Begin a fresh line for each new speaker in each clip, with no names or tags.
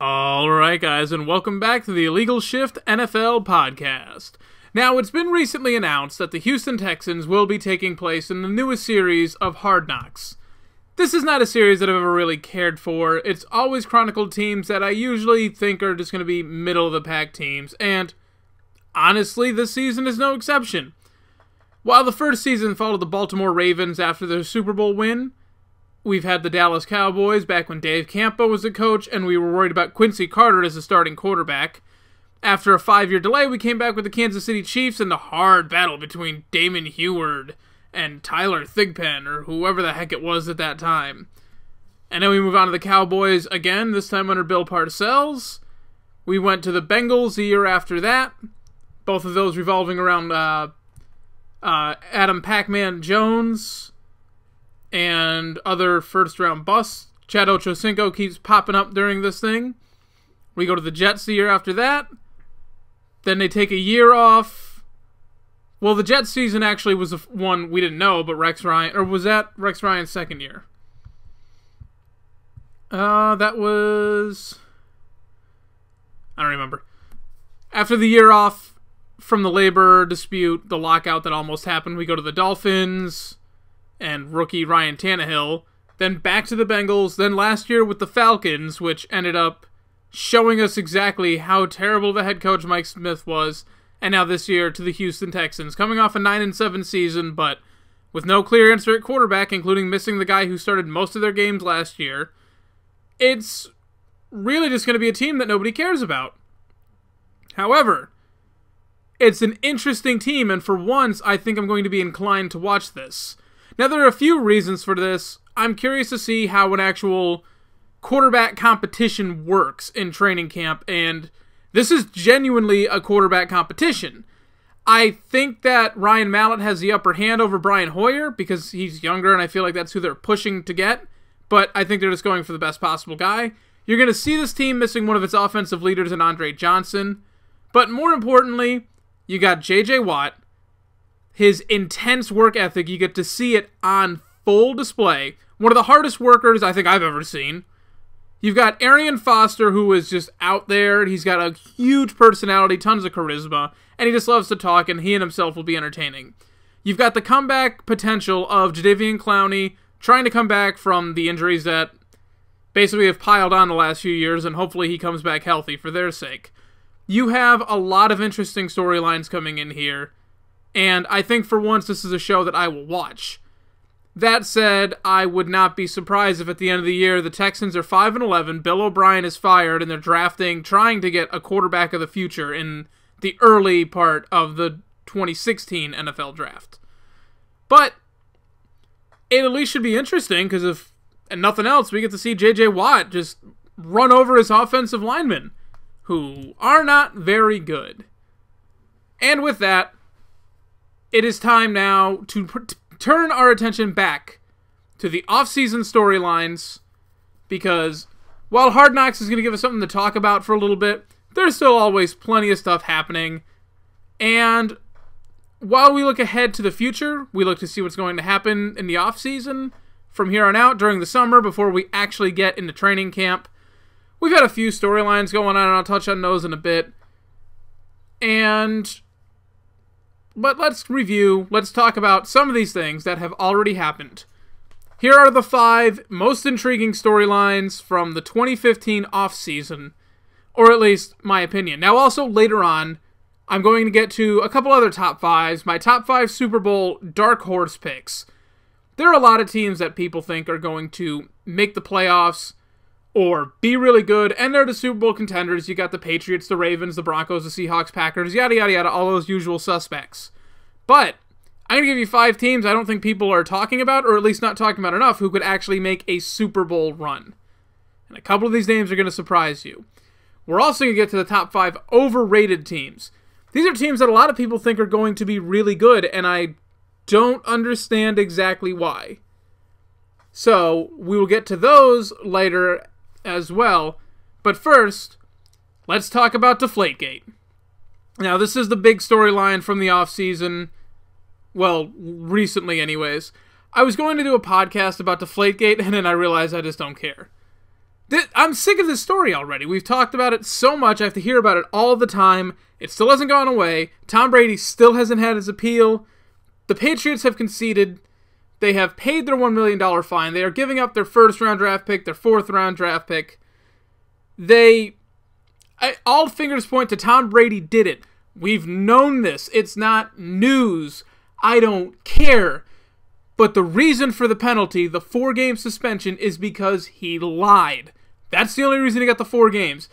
Alright guys, and welcome back to the Illegal Shift NFL podcast. Now, it's been recently announced that the Houston Texans will be taking place in the newest series of Hard Knocks. This is not a series that I've ever really cared for. It's always chronicled teams that I usually think are just going to be middle-of-the-pack teams, and honestly, this season is no exception. While the first season followed the Baltimore Ravens after their Super Bowl win, we've had the Dallas Cowboys back when Dave Campo was the coach, and we were worried about Quincy Carter as a starting quarterback. After a 5-year delay, we came back with the Kansas City Chiefs and the hard battle between Damon Huard and Tyler Thigpen, or whoever the heck it was at that time. And then we move on to the Cowboys again, this time under Bill Parcells. We went to the Bengals the year after that, both of those revolving around Adam Pac-Man Jones and other first-round busts. Chad Ochocinco keeps popping up during this thing. We go to the Jets the year after that. Then they take a year off. Well, the Jets season actually was one we didn't know, but Rex Ryan, or was that Rex Ryan's second year? That was... I don't remember. After the year off from the labor dispute, the lockout that almost happened, we go to the Dolphins and rookie Ryan Tannehill, then back to the Bengals, then last year with the Falcons, which ended up showing us exactly how terrible of a head coach Mike Smith was, and now this year to the Houston Texans, coming off a 9-7 season, but with no clear answer at quarterback, including missing the guy who started most of their games last year. It's really just going to be a team that nobody cares about. However, it's an interesting team, and for once, I think I'm going to be inclined to watch this. Now, there are a few reasons for this. I'm curious to see how an actual quarterback competition works in training camp, and this is genuinely a quarterback competition. I think that Ryan Mallett has the upper hand over Brian Hoyer because he's younger, and I feel like that's who they're pushing to get, but I think they're just going for the best possible guy. You're going to see this team missing one of its offensive leaders in Andre Johnson, but more importantly, you got J.J. Watt. His intense work ethic, you get to see it on full display. One of the hardest workers I think I've ever seen. You've got Arian Foster, who is just out there. He's got a huge personality, tons of charisma, and he just loves to talk, and he and himself will be entertaining. You've got the comeback potential of Jadeveon Clowney trying to come back from the injuries that basically have piled on the last few years, and hopefully he comes back healthy for their sake. You have a lot of interesting storylines coming in here, and I think for once this is a show that I will watch. That said, I would not be surprised if at the end of the year the Texans are 5-11, Bill O'Brien is fired, and they're trying to get a quarterback of the future in the early part of the 2016 NFL draft. But it at least should be interesting, because if nothing else, we get to see J.J. Watt just run over his offensive linemen, who are not very good. And with that, it is time now to turn our attention back to the off-season storylines, because while Hard Knocks is going to give us something to talk about for a little bit, there's still always plenty of stuff happening. And while we look ahead to the future, we look to see what's going to happen in the off-season from here on out during the summer before we actually get into training camp. We've had a few storylines going on, and I'll touch on those in a bit. But let's review, let's talk about some of these things that have already happened. Here are the 5 most intriguing storylines from the 2015 offseason, or at least my opinion. Now also later on, I'm going to get to a couple other top 5s, my top 5 Super Bowl dark horse picks. There are a lot of teams that people think are going to make the playoffs or be really good, and they're the Super Bowl contenders. You got the Patriots, the Ravens, the Broncos, the Seahawks, Packers, yada, yada, yada, all those usual suspects. But I'm going to give you 5 teams I don't think people are talking about, or at least not talking about enough, who could actually make a Super Bowl run. And a couple of these names are going to surprise you. We're also going to get to the top 5 overrated teams. These are teams that a lot of people think are going to be really good, and I don't understand exactly why. So we will get to those later as well, but first, let's talk about Deflategate. Now, this is the big storyline from the offseason, well, recently anyways. I was going to do a podcast about Deflategate, and then I realized I just don't care. I'm sick of this story already. We've talked about it so much. I have to hear about it all the time. It still hasn't gone away. Tom Brady still hasn't had his appeal. The Patriots have conceded. They have paid their $1 million fine. They are giving up their first-round draft pick, their fourth-round draft pick. All fingers point to Tom Brady did it. We've known this. It's not news. I don't care. But the reason for the penalty, the 4-game suspension, is because he lied. That's the only reason he got the 4 games.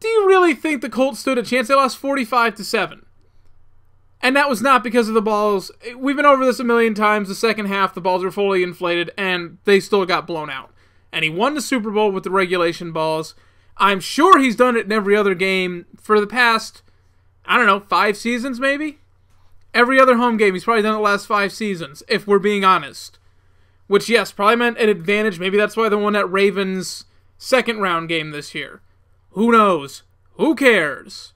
Do you really think the Colts stood a chance? They lost 45-7. And that was not because of the balls. We've been over this a million times. The second half, the balls were fully inflated, and they still got blown out. And he won the Super Bowl with the regulation balls. I'm sure he's done it in every other game for the past, 5 seasons maybe? Every other home game, he's probably done it the last 5 seasons, if we're being honest. Which, yes, probably meant an advantage. Maybe that's why they won that Ravens second-round game this year. Who knows? Who cares?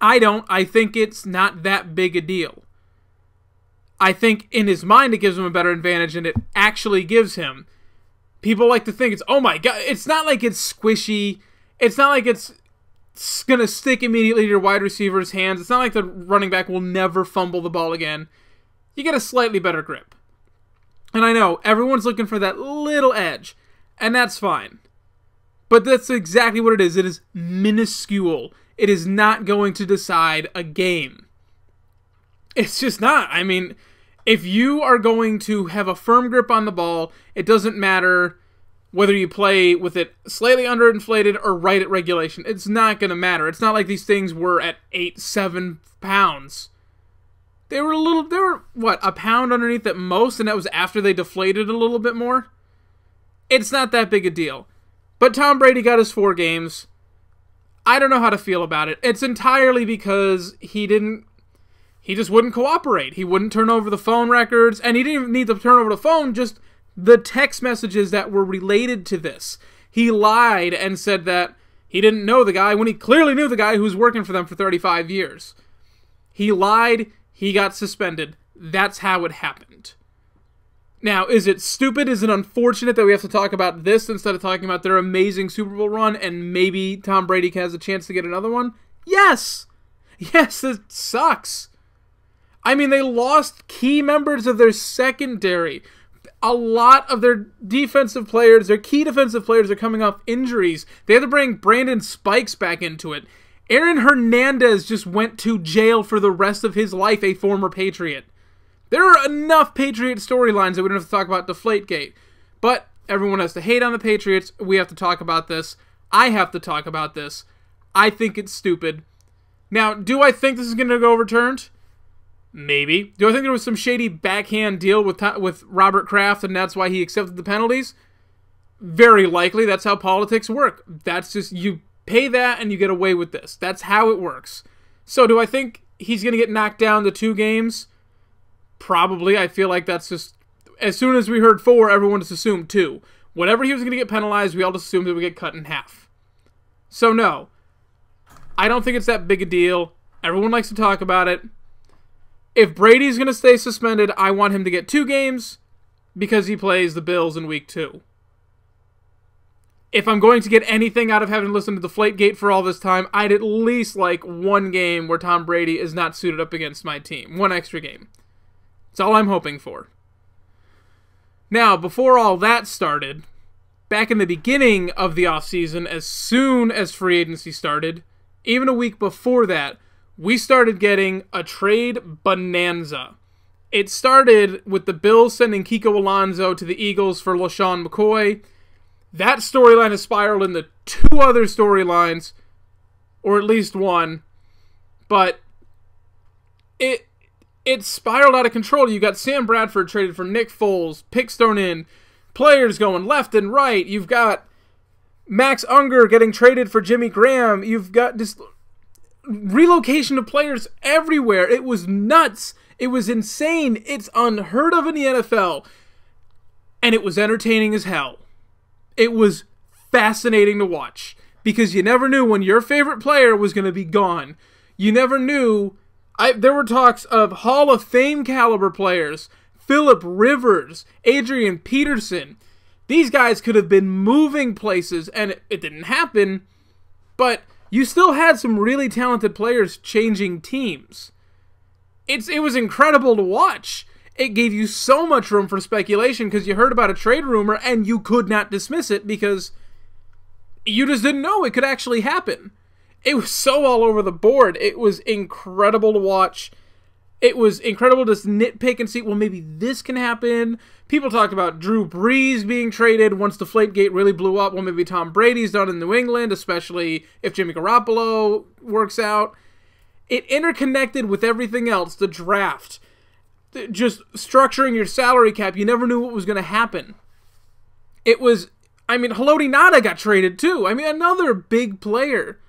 I don't. I think it's not that big a deal. I think in his mind it gives him a better advantage, and it actually gives him. People like to think it's, oh my God, it's not like it's squishy. It's not like it's going to stick immediately to your wide receiver's hands. It's not like the running back will never fumble the ball again. You get a slightly better grip. And I know, everyone's looking for that little edge, and that's fine. But that's exactly what it is. It is minuscule. It is not going to decide a game. It's just not. I mean, if you are going to have a firm grip on the ball, it doesn't matter whether you play with it slightly underinflated or right at regulation. It's not going to matter. It's not like these things were at 7 pounds. They were a pound underneath at most, and that was after they deflated a little bit more. It's not that big a deal. But Tom Brady got his 4 games. I don't know how to feel about it. It's entirely because he just wouldn't cooperate. He wouldn't turn over the phone records, and he didn't even need to turn over the phone, just the text messages that were related to this. He lied and said that he didn't know the guy when he clearly knew the guy who was working for them for 35 years. He lied, he got suspended. That's how it happened. Now, is it stupid? Is it unfortunate that we have to talk about this instead of talking about their amazing Super Bowl run and maybe Tom Brady has a chance to get another one? Yes! Yes, it sucks. I mean, they lost key members of their secondary. A lot of their defensive players, their key defensive players are coming off injuries. They had to bring Brandon Spikes back into it. Aaron Hernandez just went to jail for the rest of his life, a former Patriot. There are enough Patriot storylines that we don't have to talk about Deflategate. But everyone has to hate on the Patriots. We have to talk about this. I have to talk about this. I think it's stupid. Now, do I think this is going to go overturned? Maybe. Do I think there was some shady backhand deal with Robert Kraft and that's why he accepted the penalties? Very likely. That's how politics work. That's just, you pay that and you get away with this. That's how it works. So do I think he's going to get knocked down to 2 games? Probably. I feel like that's just, as soon as we heard 4, everyone just assumed 2. Whenever he was going to get penalized, we all just assumed it would get cut in half. So no. I don't think it's that big a deal. Everyone likes to talk about it. If Brady's going to stay suspended, I want him to get 2 games because he plays the Bills in week 2. If I'm going to get anything out of having listened to Deflategate for all this time, I'd at least like 1 game where Tom Brady is not suited up against my team. 1 extra game. That's all I'm hoping for. Now, before all that started, back in the beginning of the offseason, as soon as free agency started, even a week before that, we started getting a trade bonanza. It started with the Bills sending Kiko Alonso to the Eagles for LaShawn McCoy. That storyline has spiraled into 2 other storylines, or at least 1, but it spiraled out of control. You got Sam Bradford traded for Nick Foles, picks thrown in, players going left and right. You've got Max Unger getting traded for Jimmy Graham. You've got this relocation of players everywhere. It was nuts. It was insane. It's unheard of in the NFL. And it was entertaining as hell. It was fascinating to watch. Because you never knew when your favorite player was going to be gone. You never knew. There were talks of Hall of Fame caliber players. Phillip Rivers, Adrian Peterson. These guys could have been moving places, and it didn't happen, but you still had some really talented players changing teams. It was incredible to watch. It gave you so much room for speculation because you heard about a trade rumor and you could not dismiss it because you just didn't know it could actually happen. It was so all over the board. It was incredible to watch. It was incredible to nitpick and see, well, maybe this can happen. People talked about Drew Brees being traded once Deflategate really blew up. Well, maybe Tom Brady's done in New England, especially if Jimmy Garoppolo works out. It interconnected with everything else, the draft, just structuring your salary cap. You never knew what was going to happen. It was, Haloti Ngata got traded too. Another big player.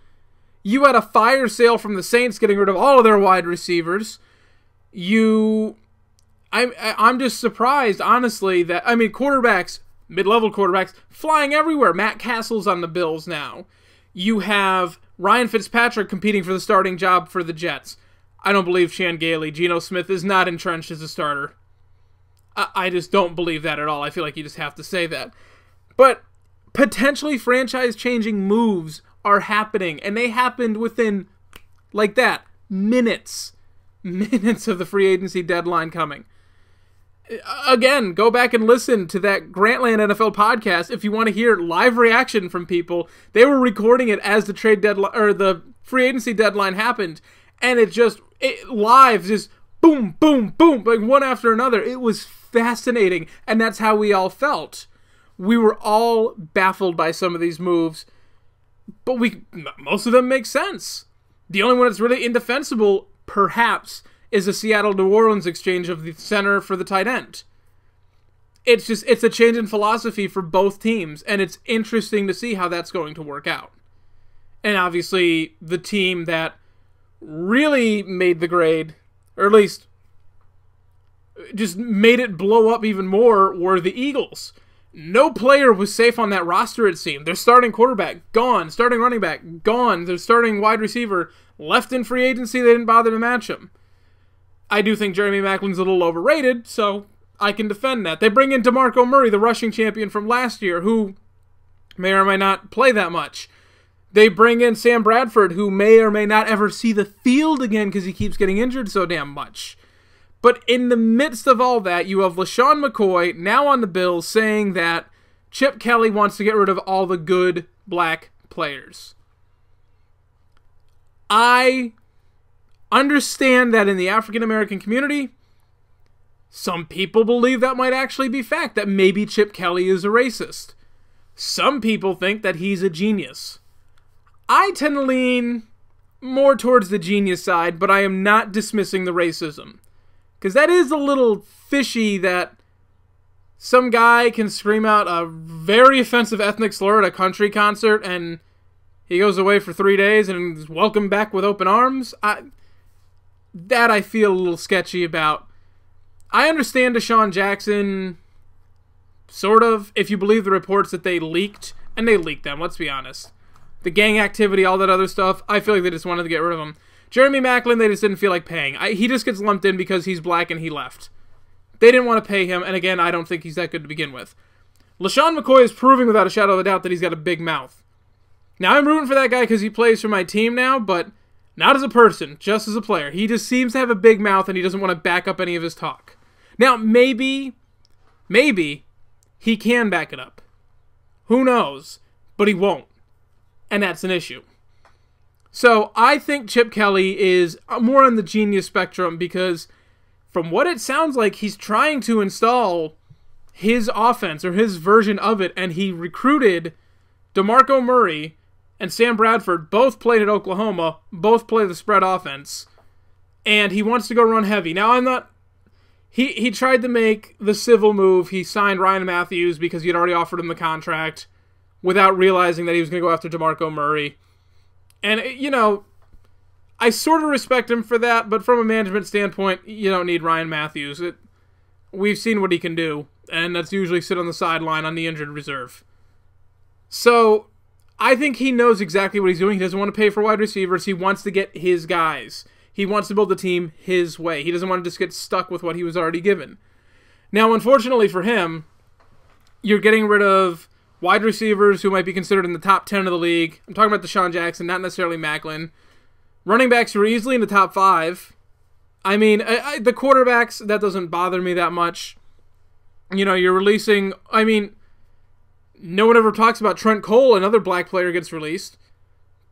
You had a fire sale from the Saints getting rid of all of their wide receivers. I'm just surprised, honestly, that, quarterbacks, mid-level quarterbacks, flying everywhere. Matt Castle's on the Bills now. You have Ryan Fitzpatrick competing for the starting job for the Jets. I don't believe Chan Gailey. Geno Smith is not entrenched as a starter. I just don't believe that at all. I feel like you just have to say that. But potentially franchise-changing moves are happening, and they happened within, like that, minutes of the free agency deadline coming. Again, go back and listen to that Grantland NFL podcast if you want to hear live reaction from people. They were recording it as the trade deadline or the free agency deadline happened, and it live just boom, boom, boom, like one after another. It was fascinating, and that's how we all felt. We were all baffled by some of these moves, but most of them make sense. The only one that's really indefensible, perhaps, is the Seattle-New Orleans exchange of the center for the tight end. It's a change in philosophy for both teams, and it's interesting to see how that's going to work out. And obviously, the team that really made the grade, or at least just made it blow up even more, were the Eagles. No player was safe on that roster, it seemed. Their starting quarterback, gone. Starting running back, gone. Their starting wide receiver, left in free agency. They didn't bother to match him. I do think Jeremy Maclin's a little overrated, so I can defend that. They bring in DeMarco Murray, the rushing champion from last year, who may or may not play that much. They bring in Sam Bradford, who may or may not ever see the field again because he keeps getting injured so damn much. But in the midst of all that, you have LaShawn McCoy, now on the Bills, saying that Chip Kelly wants to get rid of all the good black players. I understand that in the African-American community, some people believe that might actually be fact, that maybe Chip Kelly is a racist. Some people think that he's a genius. I tend to lean more towards the genius side, but I am not dismissing the racism. Because that is a little fishy that some guy can scream out a very offensive ethnic slur at a country concert and he goes away for 3 days and is welcomed back with open arms. That I feel a little sketchy about. I understand Deshaun Jackson, sort of, if you believe the reports that they leaked, and they leaked them, let's be honest. The gang activity, all that other stuff, I feel like they just wanted to get rid of him. Jeremy Maclin, they just didn't feel like paying. He just gets lumped in because he's black and he left. They didn't want to pay him, and again, I don't think he's that good to begin with. LaShawn McCoy is proving without a shadow of a doubt that he's got a big mouth. Now, I'm rooting for that guy because he plays for my team now, but not as a person, just as a player. He just seems to have a big mouth and he doesn't want to back up any of his talk. Now, maybe he can back it up. Who knows? But he won't. And that's an issue. So, I think Chip Kelly is more on the genius spectrum because from what it sounds like, he's trying to install his offense or his version of it, and he recruited DeMarco Murray and Sam Bradford, both played at Oklahoma, both play the spread offense, and he wants to go run heavy. Now, I'm not... He tried to make the civil move. He signed Ryan Matthews because he had already offered him the contract without realizing that he was going to go after DeMarco Murray. And, you know, I sort of respect him for that, but from a management standpoint, you don't need Ryan Matthews. We've seen what he can do, and that's usually sit on the sideline on the injured reserve. So, I think he knows exactly what he's doing. He doesn't want to pay for wide receivers. He wants to get his guys. He wants to build the team his way. He doesn't want to just get stuck with what he was already given. Now, unfortunately for him, you're getting rid of wide receivers who might be considered in the top 10 of the league. I'm talking about Deshaun Jackson, not necessarily Macklin. Running backs are easily in the top 5. I mean, the quarterbacks, that doesn't bother me that much. You know, you're releasing... I mean, no one ever talks about Trent Cole, another black player gets released.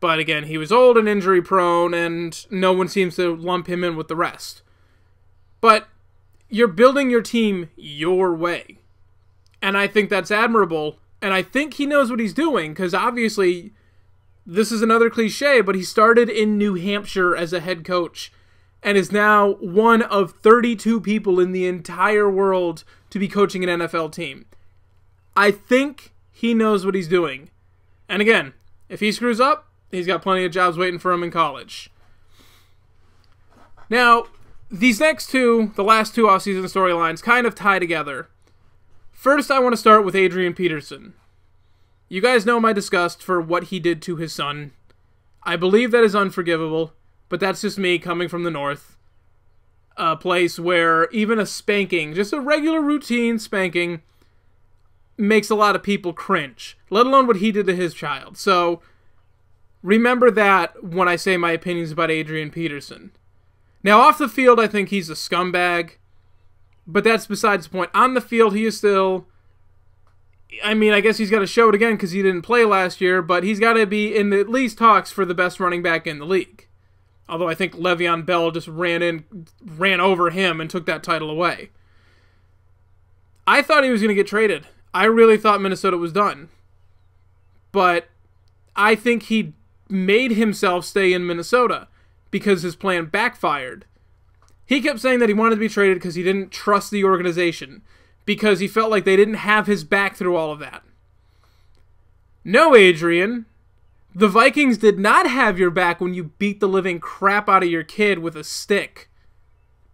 But again, he was old and injury-prone, and no one seems to lump him in with the rest. But you're building your team your way. And I think that's admirable. And I think he knows what he's doing, because obviously, this is another cliche, but he started in New Hampshire as a head coach, and is now one of 32 people in the entire world to be coaching an NFL team. I think he knows what he's doing. And again, if he screws up, he's got plenty of jobs waiting for him in college. Now, these next two, the last two offseason storylines, kind of tie together. First, I want to start with Adrian Peterson. You guys know my disgust for what he did to his son. I believe that is unforgivable, but that's just me coming from the north. A place where even a spanking, just a regular routine spanking, makes a lot of people cringe, let alone what he did to his child. So, remember that when I say my opinions about Adrian Peterson. Now, off the field, I think he's a scumbag, but that's besides the point. On the field, he is still... I mean, I guess he's got to show it again because he didn't play last year, but he's got to be in at least talks for the best running back in the league. Although I think Le'Veon Bell just ran over him and took that title away. I thought he was going to get traded. I really thought Minnesota was done. But I think he made himself stay in Minnesota because his plan backfired. He kept saying that he wanted to be traded because he didn't trust the organization, because he felt like they didn't have his back through all of that. No, Adrian. The Vikings did not have your back when you beat the living crap out of your kid with a stick.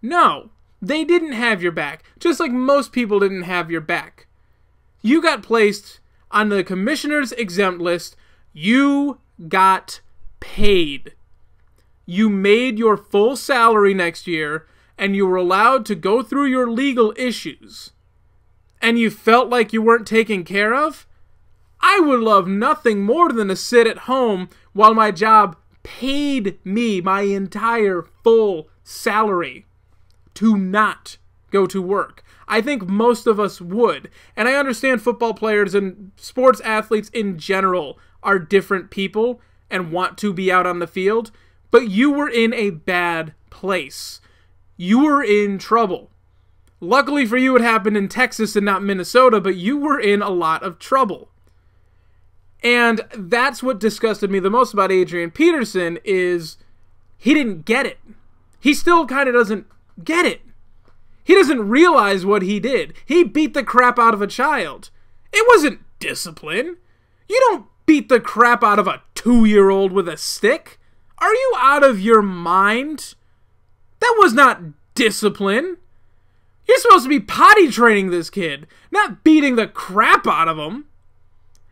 No, they didn't have your back, just like most people didn't have your back. You got placed on the commissioner's exempt list. You got paid. You made your full salary next year, and you were allowed to go through your legal issues. And you felt like you weren't taken care of? I would love nothing more than to sit at home while my job paid me my entire full salary to not go to work. I think most of us would. And I understand football players and sports athletes in general are different people and want to be out on the field, but you were in a bad place. You were in trouble. Luckily for you, it happened in Texas and not Minnesota, but you were in a lot of trouble. And that's what disgusted me the most about Adrian Peterson is he didn't get it. He still kind of doesn't get it. He doesn't realize what he did. He beat the crap out of a child. It wasn't discipline. You don't beat the crap out of a 2-year-old with a stick. Are you out of your mind? That was not discipline. You're supposed to be potty training this kid, not beating the crap out of him.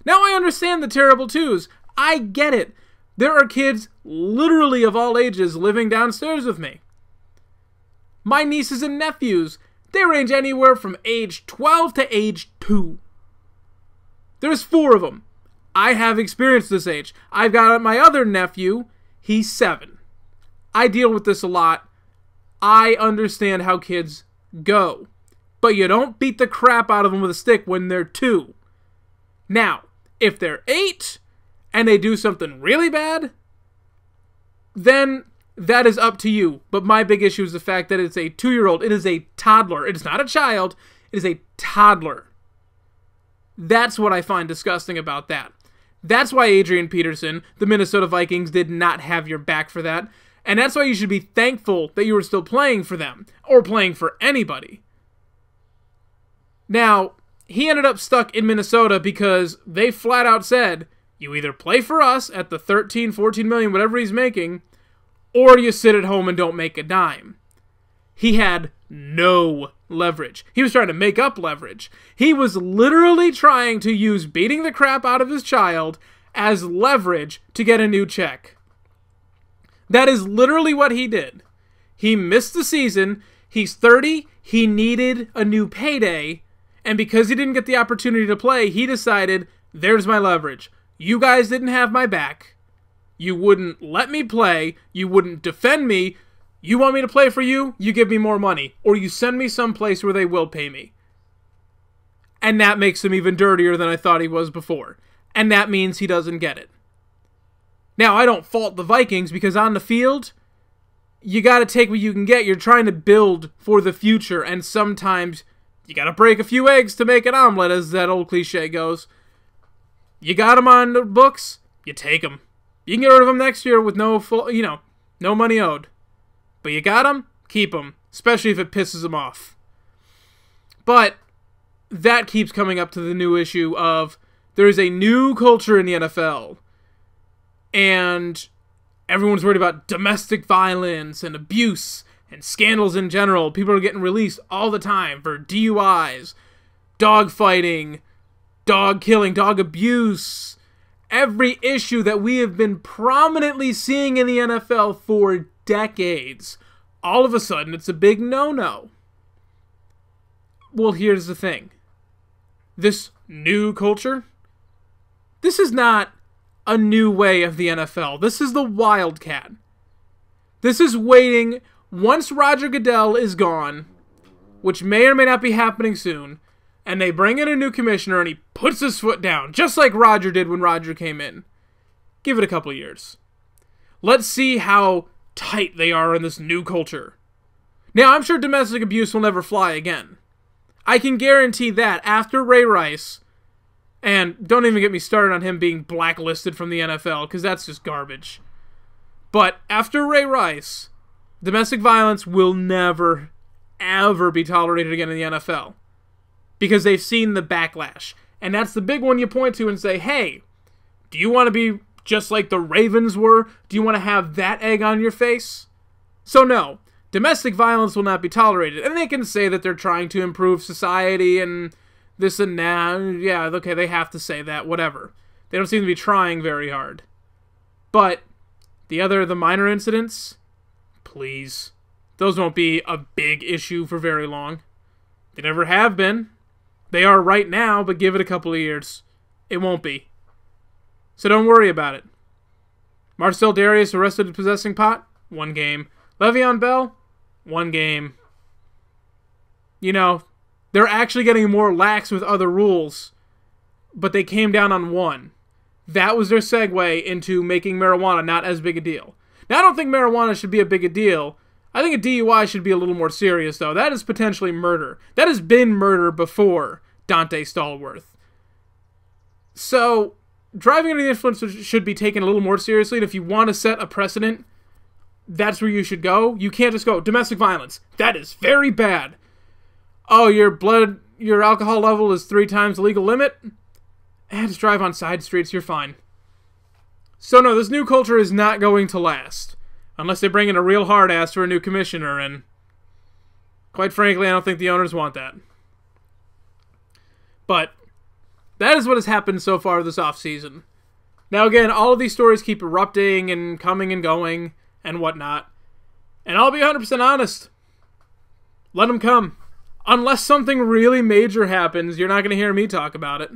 Now I understand the terrible twos. I get it. There are kids literally of all ages living downstairs with me. My nieces and nephews, they range anywhere from age 12 to age 2. There's 4 of them. I have experienced this age. I've got my other nephew, he's 7. I deal with this a lot. I understand how kids go. But you don't beat the crap out of them with a stick when they're 2. Now, if they're 8 and they do something really bad, then that is up to you. But my big issue is the fact that it's a 2-year-old. It is a toddler. It is not a child. It is a toddler. That's what I find disgusting about that. That's why Adrian Peterson, the Minnesota Vikings, did not have your back for that. And that's why you should be thankful that you were still playing for them, or playing for anybody. Now, he ended up stuck in Minnesota because they flat out said, you either play for us at the 13, 14 million, whatever he's making, or you sit at home and don't make a dime. He had no leverage. He was trying to make up leverage. He was literally trying to use beating the crap out of his child as leverage to get a new check. That is literally what he did. He missed the season. He's 30. He needed a new payday. And because he didn't get the opportunity to play, he decided, there's my leverage. You guys didn't have my back. You wouldn't let me play. You wouldn't defend me. You want me to play for you? You give me more money. Or you send me someplace where they will pay me. And that makes him even dirtier than I thought he was before. And that means he doesn't get it. Now, I don't fault the Vikings because on the field, you got to take what you can get. You're trying to build for the future. And sometimes you got to break a few eggs to make an omelet, as that old cliche goes. You got them on the books, you take them. You can get rid of them next year with no money owed. But you got them, keep them. Especially if it pisses them off. But that keeps coming up to the new issue of there is a new culture in the NFL. And everyone's worried about domestic violence and abuse and scandals in general. People are getting released all the time for DUIs, dog fighting, dog killing, dog abuse. Every issue that we have been prominently seeing in the NFL for decades. All of a sudden, it's a big no-no. Well, here's the thing. This new culture, this is not a new way of the NFL. This is the Wildcat. This is waiting. Once Roger Goodell is gone, which may or may not be happening soon, and they bring in a new commissioner and he puts his foot down, just like Roger did when Roger came in. Give it a couple of years. Let's see how tight they are in this new culture. Now, I'm sure domestic abuse will never fly again. I can guarantee that after Ray Rice, and don't even get me started on him being blacklisted from the NFL, because that's just garbage. But after Ray Rice, domestic violence will never, ever be tolerated again in the NFL. Because they've seen the backlash. And that's the big one you point to and say, hey, do you want to be just like the Ravens were? Do you want to have that egg on your face? So no, domestic violence will not be tolerated. And they can say that they're trying to improve society and this and that. Yeah, okay, they have to say that, whatever. They don't seem to be trying very hard. But the minor incidents, please. Those won't be a big issue for very long. They never have been. They are right now, but give it a couple of years. It won't be. So don't worry about it. Marcel Darius arrested possessing pot? 1 game. Le'Veon Bell? 1 game. You know, they're actually getting more lax with other rules, but they came down on 1. That was their segue into making marijuana not as big a deal. Now, I don't think marijuana should be a big a deal. I think a DUI should be a little more serious, though. That is potentially murder. That has been murder before Dante Stallworth. So, driving under the influence should be taken a little more seriously, and if you want to set a precedent, that's where you should go. You can't just go, domestic violence. That is very bad. Oh, your alcohol level is 3 times the legal limit? Just drive on side streets, you're fine. So no, this new culture is not going to last. Unless they bring in a real hard ass for a new commissioner, and quite frankly, I don't think the owners want that. But that is what has happened so far this offseason. Now again, all of these stories keep erupting and coming and going and whatnot. And I'll be 100% honest. Let them come. Unless something really major happens, you're not going to hear me talk about it.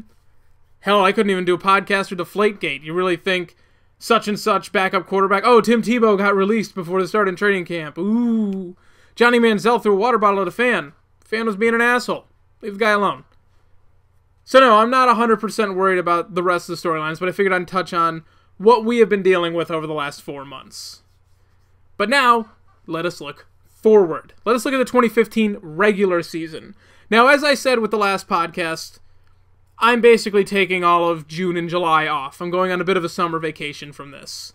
Hell, I couldn't even do a podcast with Deflategate. You really think such and such backup quarterback? Oh, Tim Tebow got released before the start in training camp. Ooh. Johnny Manziel threw a water bottle at a fan. Fan was being an asshole. Leave the guy alone. So no, I'm not 100% worried about the rest of the storylines, but I figured I'd touch on what we have been dealing with over the last 4 months. But now, let us look forward. Let us look at the 2015 regular season. Now, as I said with the last podcast, I'm basically taking all of June and July off. I'm going on a bit of a summer vacation from this.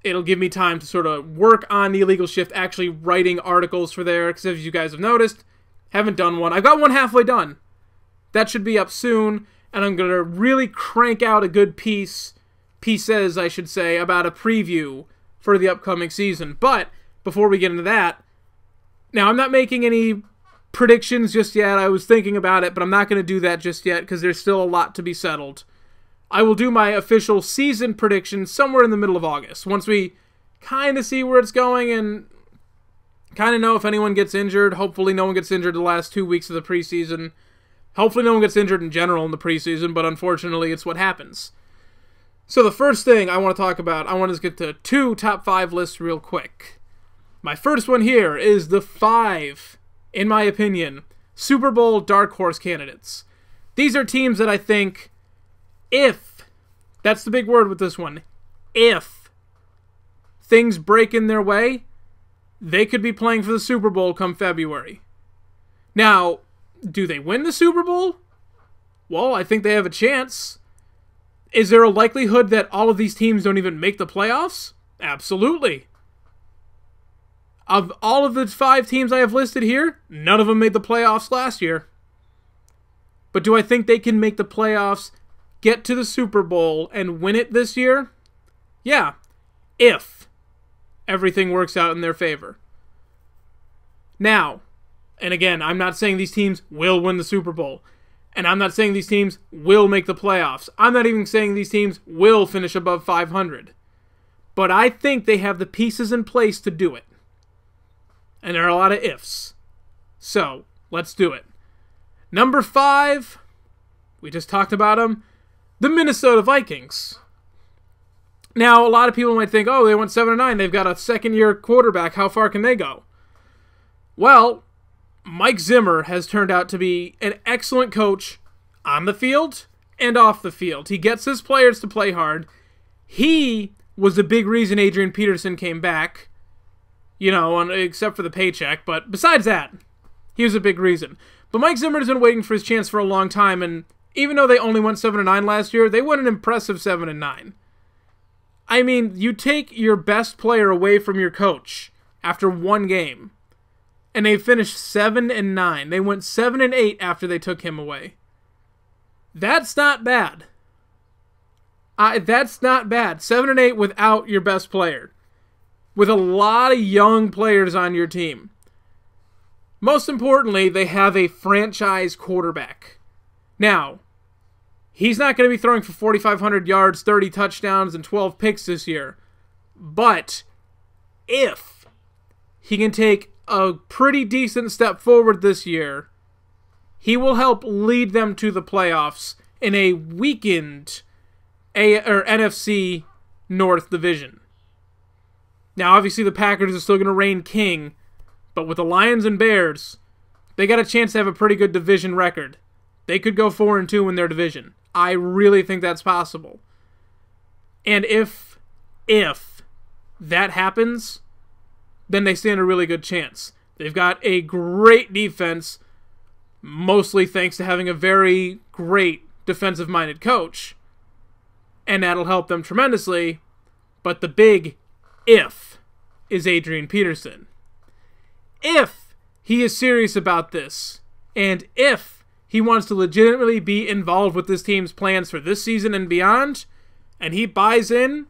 It'll give me time to sort of work on the Illegal Shift, actually writing articles for there, because as you guys have noticed, haven't done one. I've got one halfway done. That should be up soon, and I'm going to really crank out a good pieces, I should say, about a preview for the upcoming season. But before we get into that, now I'm not making any predictions just yet. I was thinking about it, but I'm not going to do that just yet because there's still a lot to be settled. I will do my official season predictions somewhere in the middle of August, once we kind of see where it's going and kind of know if anyone gets injured. Hopefully no one gets injured the last 2 weeks of the preseason. Hopefully no one gets injured in general in the preseason, but unfortunately it's what happens. So the first thing I want to talk about, I want to get to 2 top 5 lists real quick. My first one here is the 5, in my opinion, Super Bowl dark horse candidates. These are teams that I think, if, that's the big word with this one, if things break in their way, they could be playing for the Super Bowl come February. Now, do they win the Super Bowl? Well, I think they have a chance. Is there a likelihood that all of these teams don't even make the playoffs? Absolutely. Of all of the 5 teams I have listed here, none of them made the playoffs last year. But do I think they can make the playoffs, get to the Super Bowl, and win it this year? Yeah, if everything works out in their favor. Now, and again, I'm not saying these teams will win the Super Bowl. And I'm not saying these teams will make the playoffs. I'm not even saying these teams will finish above 500. But I think they have the pieces in place to do it. And there are a lot of ifs. So, let's do it. Number 5, we just talked about them, the Minnesota Vikings. Now, a lot of people might think, oh, they went 7-9. They've got a second-year quarterback. How far can they go? Well, Mike Zimmer has turned out to be an excellent coach on the field and off the field. He gets his players to play hard. He was the big reason Adrian Peterson came back, except for the paycheck. But besides that, he was a big reason. But Mike Zimmer has been waiting for his chance for a long time, and even though they only went 7-9 last year, they went an impressive 7-9. I mean, you take your best player away from your coach after one game, and they finished 7-9. They went 7-8 after they took him away. That's not bad. That's not bad. 7-8 without your best player. With a lot of young players on your team. Most importantly, they have a franchise quarterback. Now, he's not going to be throwing for 4,500 yards, 30 touchdowns, and 12 picks this year. But if he can take a pretty decent step forward this year, he will help lead them to the playoffs in a weakened NFC North division. Now, obviously, the Packers are still going to reign king, but with the Lions and Bears, they got a chance to have a pretty good division record. They could go 4-2 in their division. I really think that's possible. And if that happens, then they stand a really good chance. They've got a great defense, mostly thanks to having a very great defensive-minded coach, and that'll help them tremendously. But the big if is Adrian Peterson. If he is serious about this, and if he wants to legitimately be involved with this team's plans for this season and beyond, and he buys in,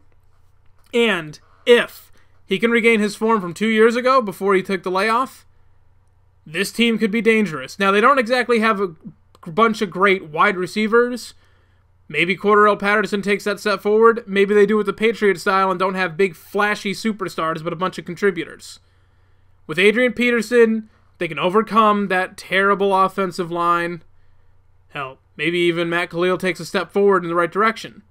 and if he can regain his form from 2 years ago before he took the layoff, this team could be dangerous. Now, they don't exactly have a bunch of great wide receivers. Maybe Cordarrelle Patterson takes that step forward. Maybe they do it the Patriot style and don't have big, flashy superstars, but a bunch of contributors. With Adrian Peterson, they can overcome that terrible offensive line. Hell, maybe even Matt Khalil takes a step forward in the right direction.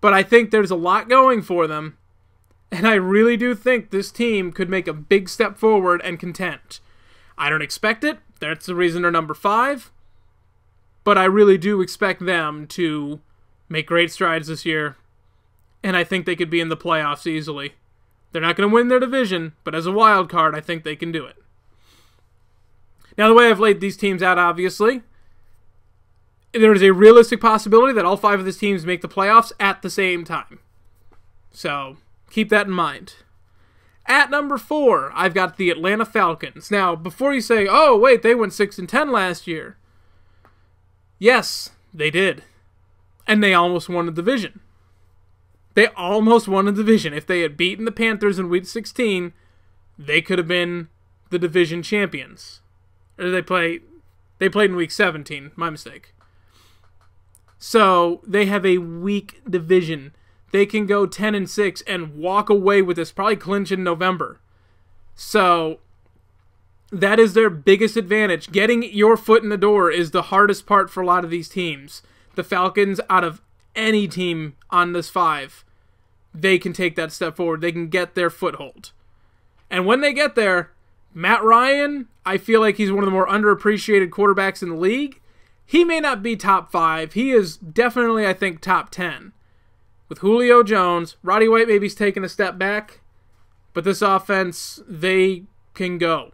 But I think there's a lot going for them, and I really do think this team could make a big step forward and contend. I don't expect it. That's the reason they're number 5. But I really do expect them to make great strides this year, and I think they could be in the playoffs easily. They're not going to win their division, but as a wild card, I think they can do it. Now, the way I've laid these teams out, obviously, there is a realistic possibility that all 5 of these teams make the playoffs at the same time. So, keep that in mind. At number 4, I've got the Atlanta Falcons. Now, before you say, oh, wait, they went 6-10 last year. Yes, they did. And they almost won the division. They almost won the division. If they had beaten the Panthers in Week 16, they could have been the division champions. Or they played in Week 17. My mistake. So, they have a weak division. They can go 10-6 and walk away with this, probably clinch in November. So, That is their biggest advantage. Getting your foot in the door is the hardest part for a lot of these teams. The Falcons, out of any team on this 5, they can take that step forward. They can get their foothold. And when they get there, Matt Ryan, I feel like he's one of the more underappreciated quarterbacks in the league. He may not be top 5. He is definitely, I think, top 10. With Julio Jones, Roddy White maybe's taking a step back, but this offense, they can go.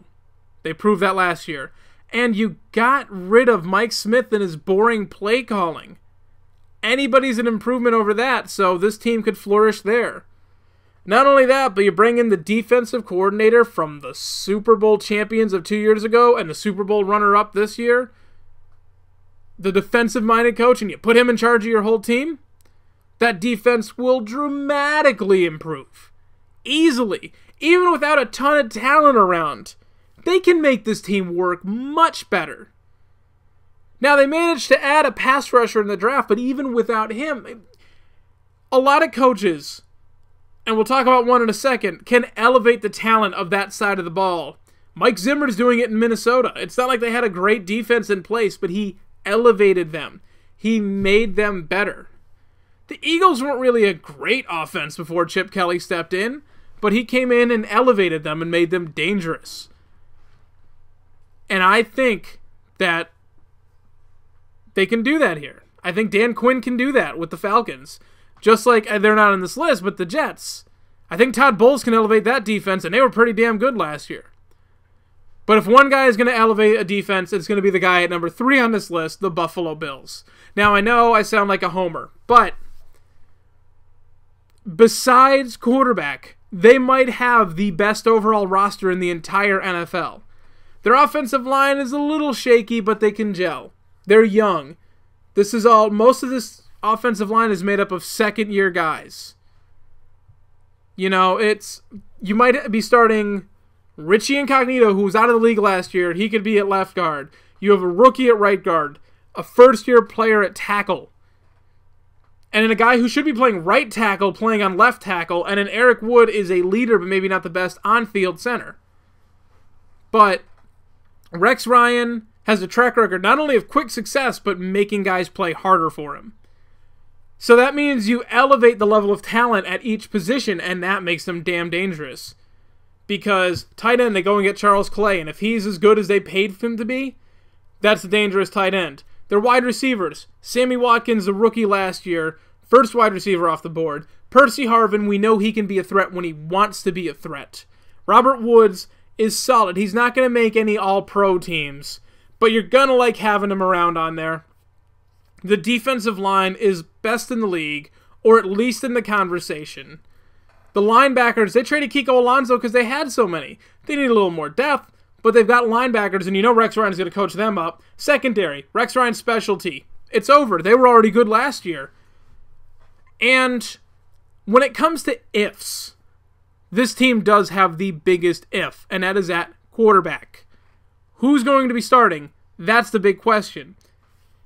They proved that last year. And you got rid of Mike Smith and his boring play calling. Anybody's an improvement over that, so this team could flourish there. Not only that, but you bring in the defensive coordinator from the Super Bowl champions of 2 years ago and the Super Bowl runner-up this year, the defensive-minded coach, and you put him in charge of your whole team, that defense will dramatically improve. Easily. Even without a ton of talent around. They can make this team work much better. Now, they managed to add a pass rusher in the draft, but even without him, a lot of coaches, and we'll talk about one in a second, can elevate the talent of that side of the ball. Mike Zimmer's doing it in Minnesota. It's not like they had a great defense in place, but he elevated them. He made them better. The Eagles weren't really a great offense before Chip Kelly stepped in, but he came in and elevated them and made them dangerous. And I think that they can do that here. I think Dan Quinn can do that with the Falcons. Just like they're not on this list, but the Jets. I think Todd Bowles can elevate that defense, and they were pretty damn good last year. But if one guy is going to elevate a defense, it's going to be the guy at number 3 on this list, the Buffalo Bills. Now, I know I sound like a homer, but besides quarterback, they might have the best overall roster in the entire NFL. Their offensive line is a little shaky, but they can gel. They're young. Most of this offensive line is made up of second-year guys. You know, you might be starting Richie Incognito, who was out of the league last year. He could be at left guard. You have a rookie at right guard, a first-year player at tackle, and then a guy who should be playing right tackle playing on left tackle, and then Eric Wood is a leader, but maybe not the best on-field center. But Rex Ryan has a track record not only of quick success, but making guys play harder for him. So that means you elevate the level of talent at each position, and that makes them damn dangerous. Because tight end, they go and get Charles Clay, and if he's as good as they paid him to be, that's a dangerous tight end. Their wide receivers, Sammy Watkins, the rookie last year, first wide receiver off the board. Percy Harvin, we know he can be a threat when he wants to be a threat. Robert Woods is solid. He's not going to make any all-pro teams, but you're going to like having him around on there. The defensive line is best in the league, or at least in the conversation. The linebackers, they traded Kiko Alonso because they had so many. They need a little more depth, but they've got linebackers, and you know Rex Ryan's going to coach them up. Secondary, Rex Ryan's specialty. It's over. They were already good last year. And when it comes to ifs, this team does have the biggest if, and that is at quarterback. Who's going to be starting? That's the big question.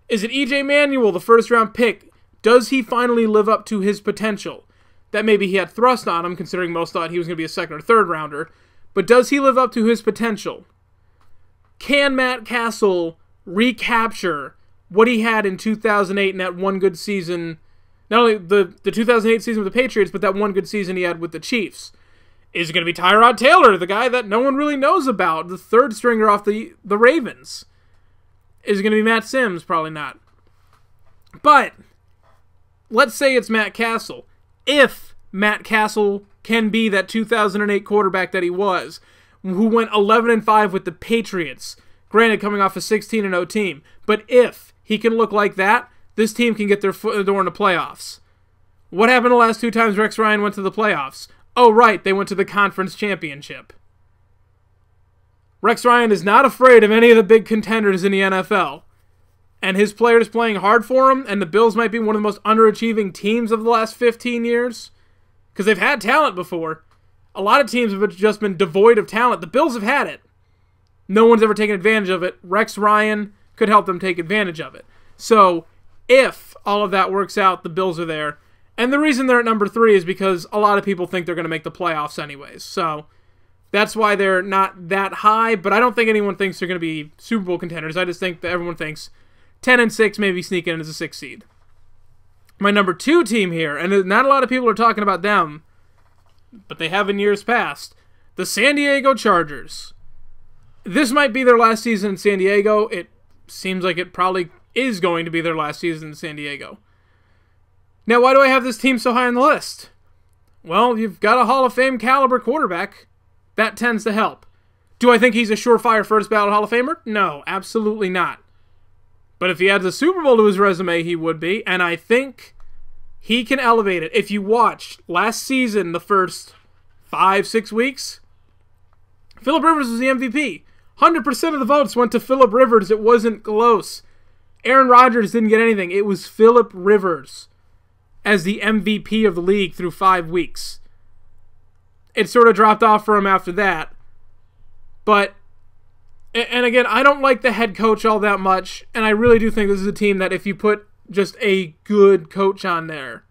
Is it E.J. Manuel, the first-round pick? Does he finally live up to his potential? That maybe he had thrust on him, considering most thought he was going to be a second or third rounder. But does he live up to his potential? Can Matt Castle recapture what he had in 2008 in that one good season? Not only the 2008 season with the Patriots, but that one good season he had with the Chiefs. Is it going to be Tyrod Taylor, the guy that no one really knows about, the third stringer off the Ravens? Is it going to be Matt Sims? Probably not. But let's say it's Matt Castle. If Matt Castle can be that 2008 quarterback that he was, who went 11-5 with the Patriots, granted coming off a 16-0 team, but if he can look like that, this team can get their foot in the door in the playoffs. What happened the last 2 times Rex Ryan went to the playoffs? Oh, right, they went to the conference championship. Rex Ryan is not afraid of any of the big contenders in the NFL. And his players playing hard for him, and the Bills might be one of the most underachieving teams of the last 15 years. Because they've had talent before. A lot of teams have just been devoid of talent. The Bills have had it. No one's ever taken advantage of it. Rex Ryan could help them take advantage of it. So, if all of that works out, the Bills are there. And the reason they're at number 3 is because a lot of people think they're going to make the playoffs anyways. So, That's why they're not that high, but I don't think anyone thinks they're going to be Super Bowl contenders. I just think that everyone thinks 10-6, maybe sneaking in as a 6th seed. My number 2 team here, and not a lot of people are talking about them, but they have in years past, the San Diego Chargers. This might be their last season in San Diego. It seems like it probably is going to be their last season in San Diego. Now, why do I have this team so high on the list? Well, you've got a Hall of Fame caliber quarterback. That tends to help. Do I think he's a surefire first ballot Hall of Famer? No, absolutely not. But if he adds a Super Bowl to his resume, he would be, and I think he can elevate it. If you watched last season, the first 5-6 weeks, Phillip Rivers was the MVP. 100% of the votes went to Phillip Rivers. It wasn't close. Aaron Rodgers didn't get anything. It was Phillip Rivers as the MVP of the league through 5 weeks. It sort of dropped off for him after that. But, and again, I don't like the head coach all that much, and I really do think this is a team that if you put just a good coach on there,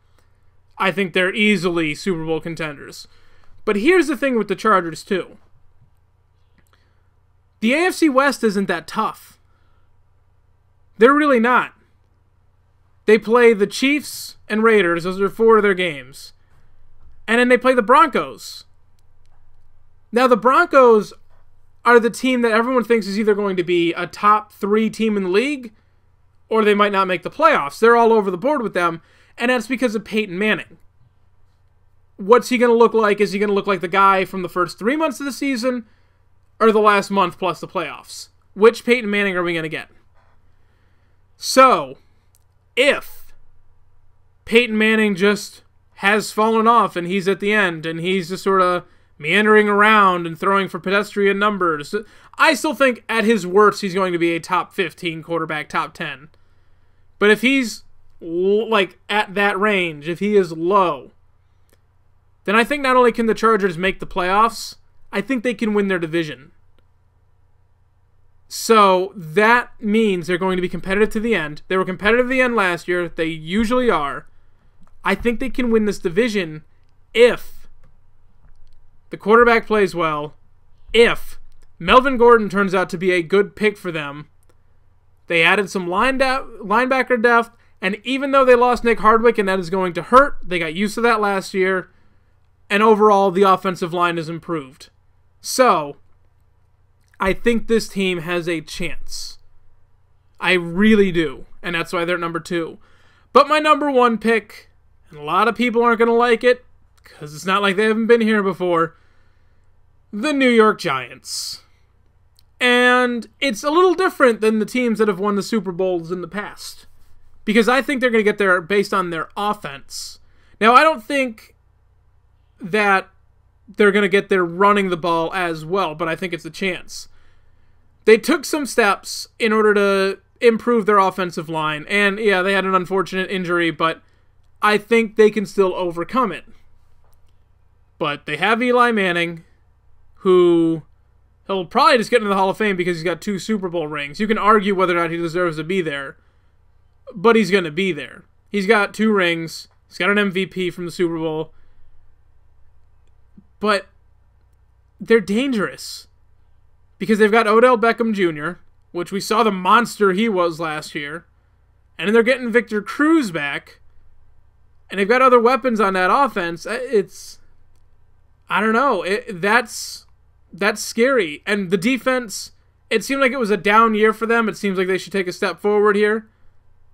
I think they're easily Super Bowl contenders. But here's the thing with the Chargers, too. The AFC West isn't that tough. They're really not. They play the Chiefs and Raiders. Those are 4 of their games. And then they play the Broncos. Now, the Broncos are the team that everyone thinks is either going to be a top 3 team in the league, or they might not make the playoffs. They're all over the board with them, and that's because of Peyton Manning. What's he going to look like? Is he going to look like the guy from the first 3 months of the season, or the last month plus the playoffs? Which Peyton Manning are we going to get? So, if Peyton Manning just has fallen off and he's at the end and he's just sort of meandering around and throwing for pedestrian numbers, I still think at his worst he's going to be a top 15 quarterback, top 10. But if he's like at that range, if he is low, then I think not only can the Chargers make the playoffs, I think they can win their division. So that means they're going to be competitive to the end. They were competitive to the end last year. They usually are. I think they can win this division if the quarterback plays well, if Melvin Gordon turns out to be a good pick for them. They added some linebacker depth, and even though they lost Nick Hardwick and that is going to hurt, they got used to that last year, and overall the offensive line has improved. So, I think this team has a chance. I really do, and that's why they're at number 2. But my number 1 pick, and a lot of people aren't going to like it, because it's not like they haven't been here before, the New York Giants. And it's a little different than the teams that have won the Super Bowls in the past, because I think they're going to get there based on their offense. Now, I don't think that they're going to get there running the ball as well, but I think it's a chance. They took some steps in order to improve their offensive line, and yeah, they had an unfortunate injury, but I think they can still overcome it. But they have Eli Manning, who he'll probably just get into the Hall of Fame because he's got 2 Super Bowl rings. You can argue whether or not he deserves to be there, but he's going to be there. He's got 2 rings. He's got an MVP from the Super Bowl. But they're dangerous because they've got Odell Beckham Jr., which we saw the monster he was last year, and then they're getting Victor Cruz back, and they've got other weapons on that offense. I don't know. That's scary. And the defense, it seemed like it was a down year for them. It seems like they should take a step forward here.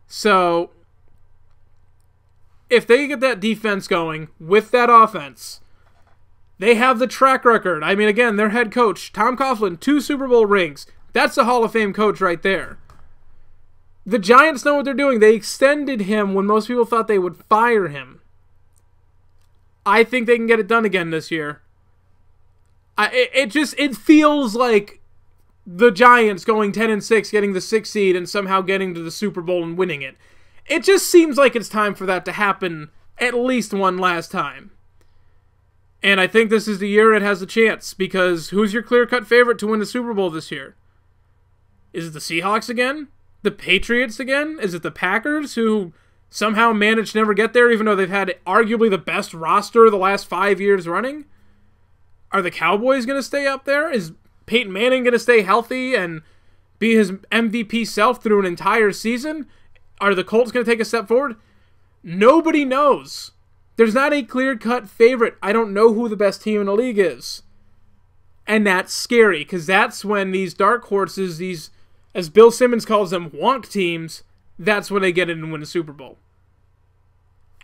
So, if they get that defense going with that offense, they have the track record. I mean, again, their head coach, Tom Coughlin, 2 Super Bowl rings. That's a Hall of Fame coach right there. The Giants know what they're doing. They extended him when most people thought they would fire him. I think they can get it done again this year. It feels like the Giants going 10-6, getting the 6th seed, and somehow getting to the Super Bowl and winning it. It just seems like it's time for that to happen at least one last time. And I think this is the year it has a chance, because who's your clear-cut favorite to win the Super Bowl this year? Is it the Seahawks again? The Patriots again? Is it the Packers, who somehow managed to never get there, even though they've had arguably the best roster the last 5 years running? Are the Cowboys going to stay up there? Is Peyton Manning going to stay healthy and be his MVP self through an entire season? Are the Colts going to take a step forward? Nobody knows. There's not a clear-cut favorite. I don't know who the best team in the league is. And that's scary, because that's when these dark horses, these, as Bill Simmons calls them, wonk teams, that's when they get in and win a Super Bowl.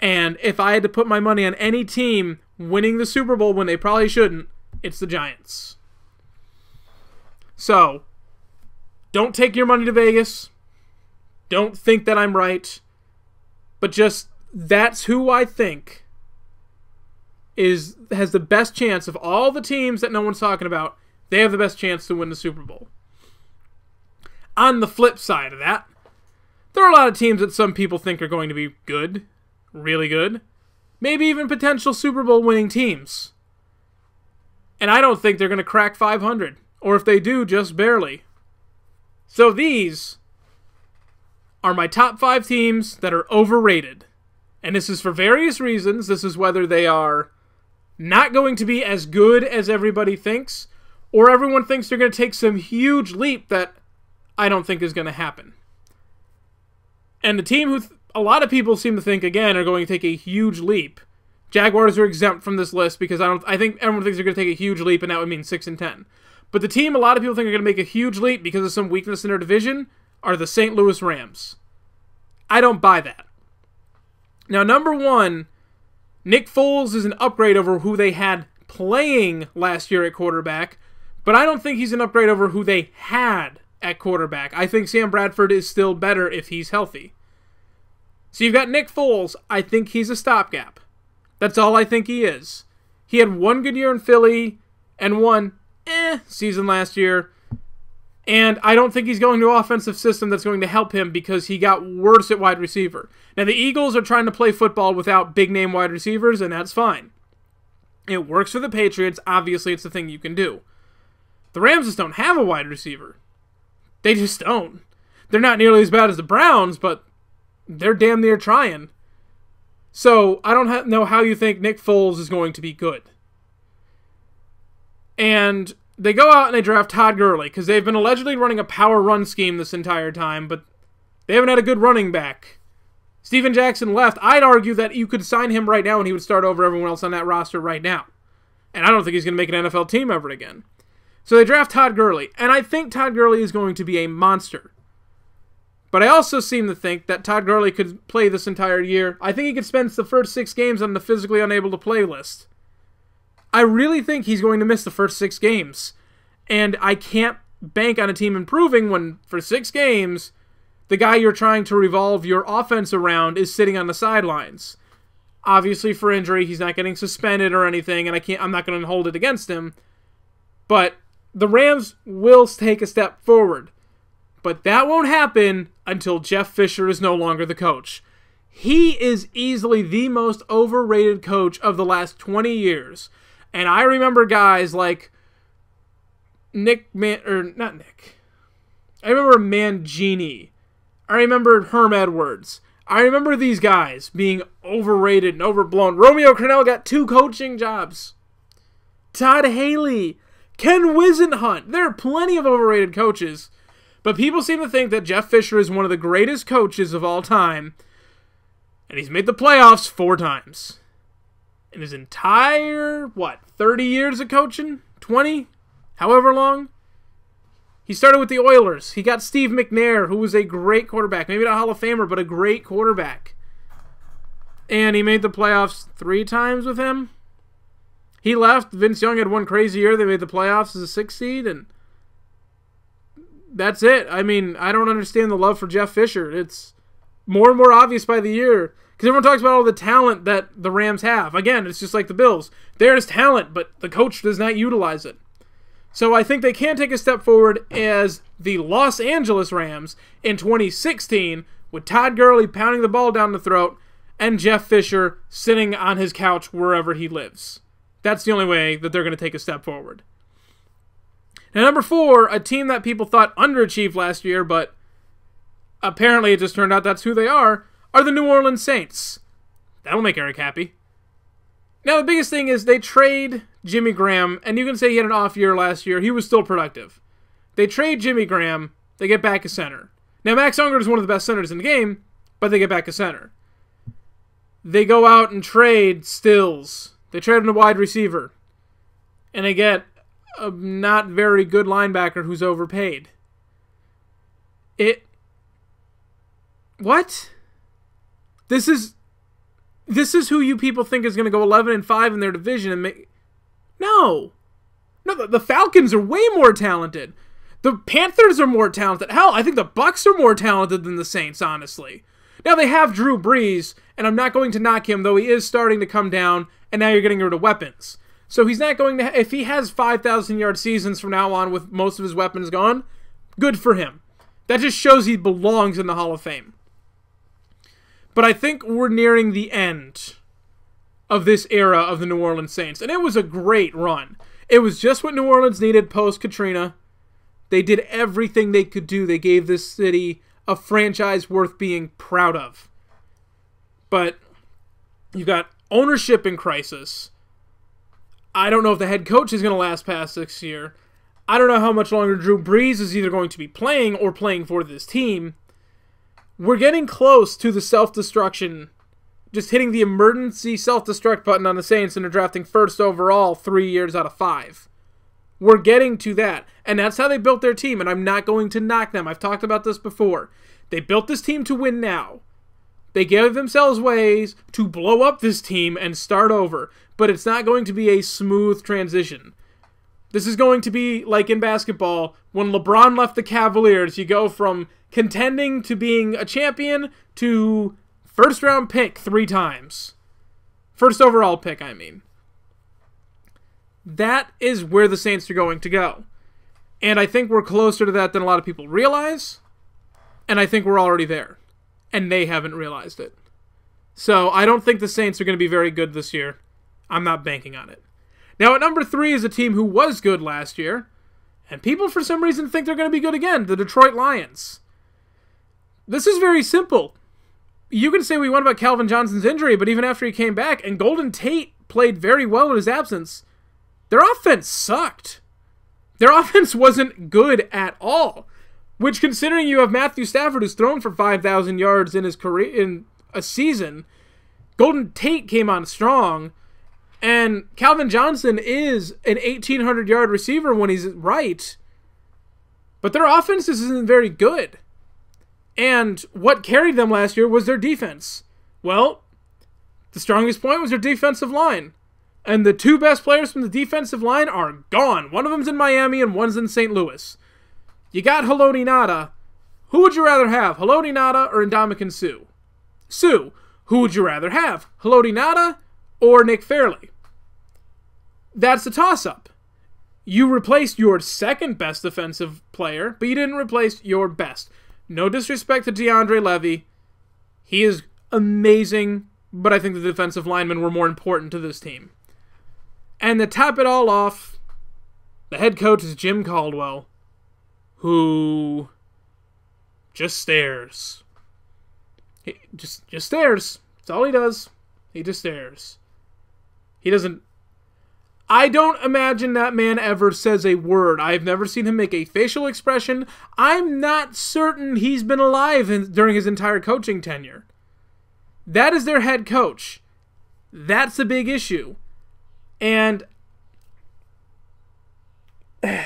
And if I had to put my money on any team winning the Super Bowl when they probably shouldn't, it's the Giants. So, don't take your money to Vegas. Don't think that I'm right. But just, that's who I think has the best chance of all the teams that no one's talking about. They have the best chance to win the Super Bowl. On the flip side of that, there are a lot of teams that some people think are going to be good, really good, maybe even potential Super Bowl winning teams. And I don't think they're going to crack 500, or if they do, just barely. So these are my top 5 teams that are overrated. And this is for various reasons. This is whether they are not going to be as good as everybody thinks, or everyone thinks they're going to take some huge leap that I don't think is going to happen. And the team who a lot of people seem to think, again, are going to take a huge leap. Jaguars are exempt from this list because I think everyone thinks they're going to take a huge leap, and that would mean 6-10. But the team a lot of people think are going to make a huge leap because of some weakness in their division are the St. Louis Rams. I don't buy that. Now, number 1, Nick Foles is an upgrade over who they had playing last year at quarterback, but I don't think he's an upgrade over who they had at quarterback. I think Sam Bradford is still better if he's healthy. So you've got Nick Foles. I think he's a stopgap. That's all I think he is. He had one good year in Philly and one season last year. And I don't think he's going to an offensive system that's going to help him because he got worse at wide receiver. Now, the Eagles are trying to play football without big-name wide receivers, and that's fine. It works for the Patriots. Obviously, it's the thing you can do. The Rams just don't have a wide receiver. They just don't. They're not nearly as bad as the Browns, but they're damn near trying. So, I don't know how you think Nick Foles is going to be good. And they go out and they draft Todd Gurley because they've been allegedly running a power run scheme this entire time, but they haven't had a good running back. Steven Jackson left. I'd argue that you could sign him right now and he would start over everyone else on that roster right now. And I don't think he's going to make an NFL team ever again. So they draft Todd Gurley, and I think Todd Gurley is going to be a monster. But I also seem to think that Todd Gurley could play this entire year. I think he could spend the first 6 games on the physically unable to play list. I really think he's going to miss the first 6 games. And I can't bank on a team improving when, for 6 games, the guy you're trying to revolve your offense around is sitting on the sidelines. Obviously, for injury, he's not getting suspended or anything, and I'm not going to hold it against him. But the Rams will take a step forward. But that won't happen until Jeff Fisher is no longer the coach. He is easily the most overrated coach of the last 20 years. And I remember guys like I remember Mangini. I remember Herm Edwards. I remember these guys being overrated and overblown. Romeo Crennel got 2 coaching jobs. Todd Haley. Ken Wisenhunt. There are plenty of overrated coaches. But people seem to think that Jeff Fisher is one of the greatest coaches of all time. And he's made the playoffs 4 times. In his entire, 30 years of coaching? 20? However long? He started with the Oilers. He got Steve McNair, who was a great quarterback. Maybe not a Hall of Famer, but a great quarterback. And he made the playoffs 3 times with him. He left. Vince Young had one crazy year. They made the playoffs as a 6th seed, and that's it. I mean, I don't understand the love for Jeff Fisher. It's more and more obvious by the year. Because everyone talks about all the talent that the Rams have. Again, it's just like the Bills. There's talent, but the coach does not utilize it. So I think they can take a step forward as the Los Angeles Rams in 2016 with Todd Gurley pounding the ball down the throat and Jeff Fisher sitting on his couch wherever he lives. That's the only way that they're going to take a step forward. Now, number 4, a team that people thought underachieved last year, but apparently it just turned out that's who they are the New Orleans Saints. That'll make Eric happy. Now, the biggest thing is they trade Jimmy Graham, and you can say he had an off year last year, he was still productive. They trade Jimmy Graham, they get back a center. Now, Max Unger is one of the best centers in the game, but they get back a center. They go out and trade Stills. They trade him a wide receiver. And they get a not very good linebacker who's overpaid. What? This is who you people think is going to go 11-5 in their division and make... No, the Falcons are way more talented. The Panthers are more talented. Hell, I think the Bucs are more talented than the Saints, honestly. Now, they have Drew Brees, and I'm not going to knock him, though he is starting to come down, and now you're getting rid of weapons. So he's not going to... If he has 5,000-yard seasons from now on with most of his weapons gone, good for him. That just shows he belongs in the Hall of Fame. But I think we're nearing the end of this era of the New Orleans Saints. And it was a great run. It was just what New Orleans needed post-Katrina. They did everything they could do. They gave this city a franchise worth being proud of. But you've got ownership in crisis. I don't know if the head coach is going to last past this year. I don't know how much longer Drew Brees is either going to be playing or playing for this team. We're getting close to the self-destruction, just hitting the emergency self-destruct button on the Saints and they're drafting first overall 3 years out of 5. We're getting to that, and that's how they built their team, and I'm not going to knock them. I've talked about this before. They built this team to win now. They gave themselves ways to blow up this team and start over, but it's not going to be a smooth transition. This is going to be like in basketball, when LeBron left the Cavaliers, you go from contending to being a champion to first round pick 3 times. First overall pick, I mean. That is where the Saints are going to go. And I think we're closer to that than a lot of people realize. And I think we're already there. And they haven't realized it. So I don't think the Saints are going to be very good this year. I'm not banking on it. Now at number 3 is a team who was good last year. And people for some reason think they're going to be good again. The Detroit Lions. This is very simple. You can say we won about Calvin Johnson's injury, but even after he came back, and Golden Tate played very well in his absence, their offense sucked. Their offense wasn't good at all. Which, considering you have Matthew Stafford, who's thrown for 5,000 yards in his career in a season, Golden Tate came on strong, and Calvin Johnson is an 1,800-yard receiver when he's right. But their offense isn't very good. And what carried them last year was their defense. Well, the strongest point was their defensive line. And the 2 best players from the defensive line are gone. One of them's in Miami and one's in St. Louis. You got Haloti Ngata. Who would you rather have, Haloti Ngata or Ndamukong Suh? Suh, who would you rather have, Haloti Ngata or Nick Fairley? That's a toss-up. You replaced your second best defensive player, but you didn't replace your best. No disrespect to DeAndre Levy. He is amazing, but I think the defensive linemen were more important to this team. And to top it all off, the head coach is Jim Caldwell, who just stares. He just stares. That's all he does. He just stares. He doesn't... I don't imagine that man ever says a word. I've never seen him make a facial expression. I'm not certain he's been alive during his entire coaching tenure. That is their head coach. That's a big issue. And I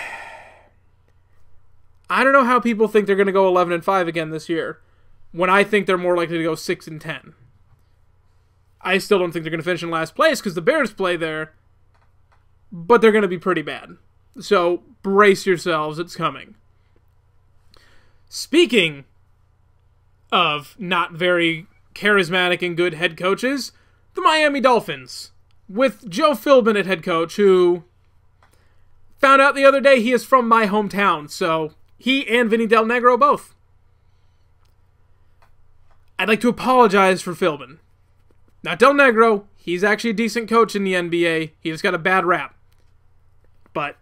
don't know how people think they're going to go 11-5 again this year, when I think they're more likely to go 6-10. I still don't think they're going to finish in last place because the Bears play there, but they're going to be pretty bad. So brace yourselves, it's coming. Speaking of not very charismatic and good head coaches, the Miami Dolphins, with Joe Philbin at head coach, who found out the other day he is from my hometown, so he and Vinny Del Negro both. I'd like to apologize for Philbin. Not Del Negro, he's actually a decent coach in the NBA, he just got a bad rap. But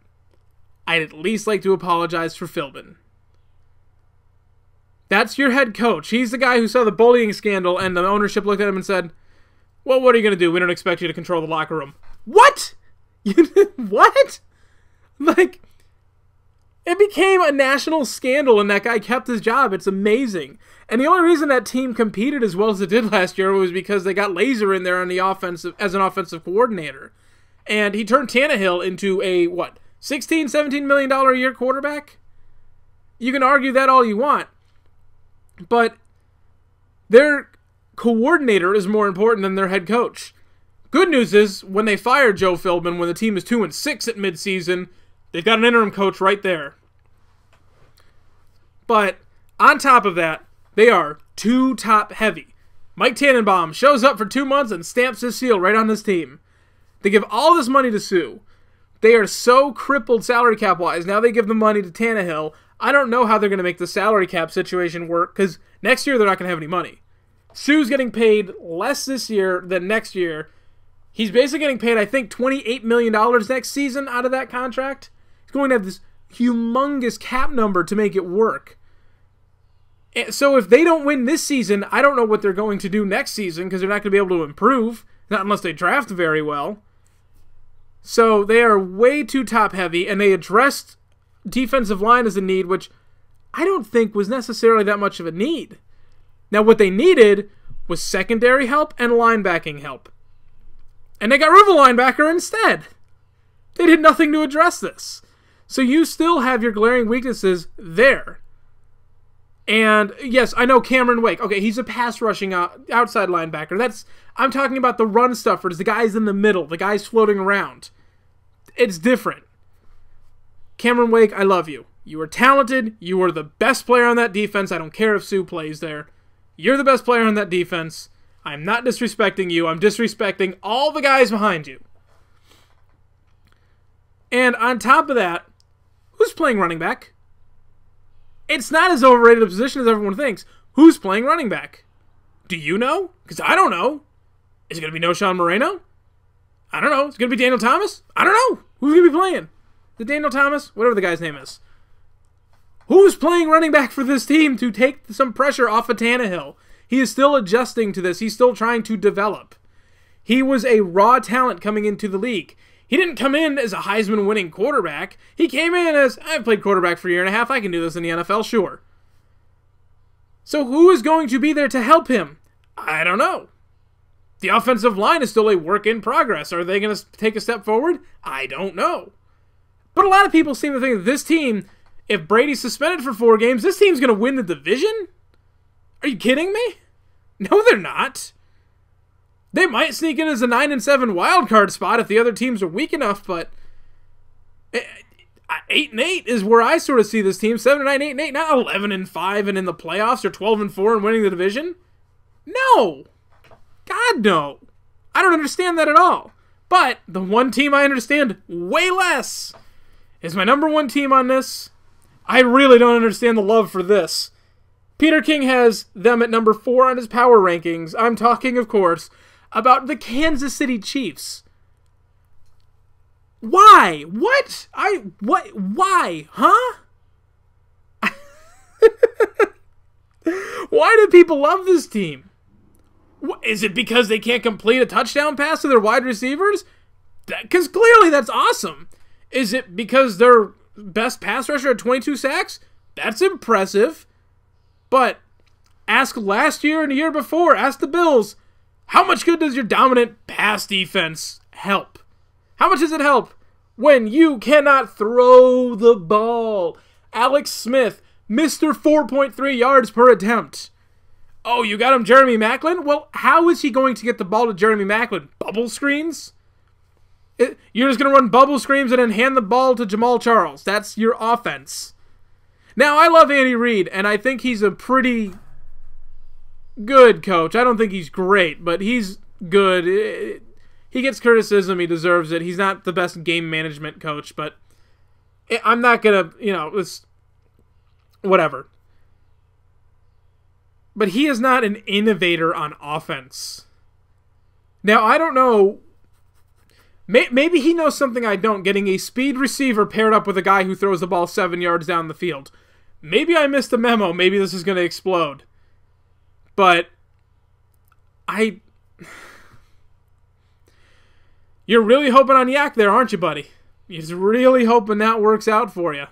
I'd at least like to apologize for Philbin. That's your head coach. He's the guy who saw the bullying scandal and the ownership looked at him and said, well, what are you going to do? We don't expect you to control the locker room. What? What? Like, it became a national scandal, and that guy kept his job. It's amazing. And the only reason that team competed as well as it did last year was because they got Laser in there on the offensive as an offensive coordinator. And he turned Tannehill into a, $16, $17 million a year quarterback? You can argue that all you want. But their coordinator is more important than their head coach. Good news is, when they fired Joe Philbin, when the team is 2-6 at midseason, they've got an interim coach right there. But on top of that, they are too top-heavy. Mike Tannenbaum shows up for 2 months and stamps his seal right on this team. They give all this money to Sue. They are so crippled salary cap-wise. Now they give the money to Tannehill. I don't know how they're going to make the salary cap situation work, because next year they're not going to have any money. Sue's getting paid less this year than next year. He's basically getting paid, I think, $28 million next season out of that contract. He's going to have this humongous cap number to make it work. So if they don't win this season, I don't know what they're going to do next season, because they're not going to be able to improve, not unless they draft very well. So they are way too top-heavy, and they addressed defensive line as a need, which I don't think was necessarily that much of a need. Now, what they needed was secondary help and linebacking help. And they got rid of a linebacker instead. They did nothing to address this. So you still have your glaring weaknesses there. And yes, I know Cameron Wake. Okay, he's a pass rushing outside linebacker. I'm talking about the run stuffers, the guys in the middle, the guys floating around. It's different. Cameron Wake, I love you. You are talented. You are the best player on that defense. I don't care if Sue plays there. You're the best player on that defense. I'm not disrespecting you. I'm disrespecting all the guys behind you. And on top of that, who's playing running back? It's not as overrated a position as everyone thinks. Who's playing running back? Do you know? Because I don't know. Is it going to be Noshawn Moreno? I don't know. Is it going to be Daniel Thomas? I don't know. Who's going to be playing? Is it Daniel Thomas? Whatever the guy's name is. Who's playing running back for this team to take some pressure off of Tannehill? He is still adjusting to this. He's still trying to develop. He was a raw talent coming into the league. He didn't come in as a Heisman-winning quarterback. He came in as, I've played quarterback for a year and a half. I can do this in the NFL, sure. So who is going to be there to help him? I don't know. The offensive line is still a work in progress. Are they going to take a step forward? I don't know. But a lot of people seem to think that this team, if Brady's suspended for 4 games, this team's going to win the division? Are you kidding me? No, they're not. They might sneak in as a 9-7 wild card spot if the other teams are weak enough, but 8-8 is where I sort of see this team. 7-9, 8-8, not 11-5 and in the playoffs or 12-4 and winning the division. No, God no. I don't understand that at all. But the one team I understand way less is my number 1 team on this. I really don't understand the love for this. Peter King has them at number 4 on his power rankings. I'm talking, of course, about the Kansas City Chiefs. Why? What? Why? Huh? Why do people love this team? Is it because they can't complete a touchdown pass to their wide receivers? Because clearly that's awesome. Is it because their best pass rusher had 22 sacks? That's impressive. But ask last year and the year before, ask the Bills, how much good does your dominant pass defense help? How much does it help when you cannot throw the ball? Alex Smith, Mr. 4.3 yards per attempt. Oh, you got him Jeremy Maclin? Well, how is he going to get the ball to Jeremy Maclin? Bubble screens? You're just going to run bubble screens and then hand the ball to Jamal Charles. That's your offense. Now, I love Andy Reid, and I think he's a pretty good coach. I don't think he's great, but he's good. He gets criticism. He deserves it. He's not the best game management coach, but I'm not going to, it's whatever. But he is not an innovator on offense. Now, I don't know. Maybe he knows something I don't, getting a speed receiver paired up with a guy who throws the ball 7 yards down the field. Maybe I missed the memo. Maybe this is going to explode. But You're really hoping on Yak there, aren't you, buddy? You're just really hoping that works out for you.